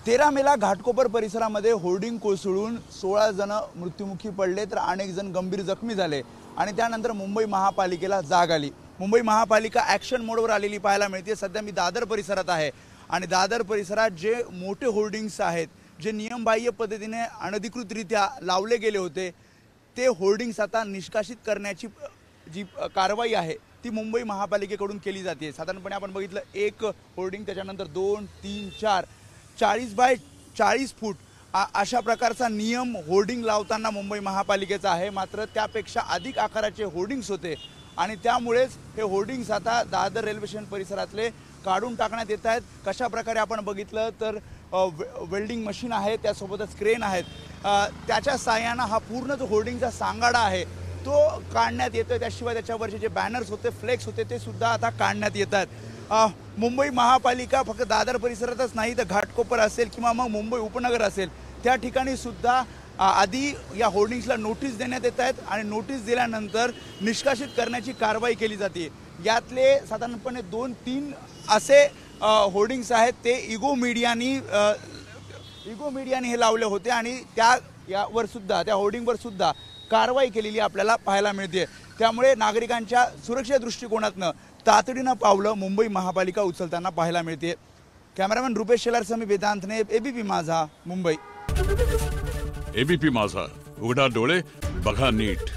13 मेला घाटकोपर परिसरामध्ये होर्डिंग कोसळून 16 जण मृत्युमुखी पडले तर अनेक जण गंभीर जखमी झाले आणि त्यानंतर मुंबई महापालिकेला जाग आली। मुंबई महापालिका ॲक्शन मोडवर आलेली पाहायला मिळते। सध्या मी दादर परिसरात आहे आणि दादर परिसरात जे मोठे होर्डिंग्स आहेत, जे नियमबाह्य पद्धतीने अनधिकृतरित्या लावले गेले होते, ते होर्डिंग्स आता निष्कासित करण्याची जी कारवाई आहे ती मुंबई महापालिकेकडून केली जाते। साधारणपणे आपण बघितलं एक होर्डिंग, त्याच्यानंतर 2, 3, 4 40 बाय 40 फूट अशा प्रकारचा नियम होर्डिंग लावताना मुंबई महापालिकेचा आहे। मात्र त्यापेक्षा अधिक आकाराचे होर्डिंग्स होते आणि त्यामुळेच हे होर्डिंग्स आता दादर रेल्वे स्टेशन परिसरातले काढून टाकण्यात येत आहेत। कशा प्रकारे आपण बघितलं तर वेल्डिंग मशीन आहे, त्यासोबतच क्रेन आहेत, त्याच्या साहाय्याने हा पूर्ण जो होर्डिंगचा सांगाडा आहे तो काढण्यात येतो। त्याशिवाय त्याच्यावरचे जे बॅनर्स होते, फ्लेक्स होते, ते सुद्धा आता काढण्यात येतात। मुंबई महापालिका फक्त दादर परिसरातच नाही तर घाटकोपर असेल किंवा मग मुंबई उपनगर असेल त्या ठिकाणी सुद्धा आधी या होर्डिंग्सला नोटीस देण्यात येत आहेत आणि नोटीस दिल्यानंतर निष्कासित करण्याची कारवाई केली जाते। यातले साधारणपणे 2-3 असे होर्डिंग्स आहेत, ते इगो मीडियानी हे लावले होते आणि यावर सुद्धा, त्या होर्डिंगवर सुद्धा कारवाई केलेली आपल्याला पाहायला मिळते। त्यामुळे नागरिकांच्या सुरक्षेच्या दृष्टिकोनातून तातडीनं पावलं मुंबई महापालिका उचलताना पाहायला मिळते। कॅमेरामॅन रुपेश शेलारसह मी वेदांतने, एबीपी माझा, मुंबई। एबीपी माझा, उघडा डोळे बघा नीट।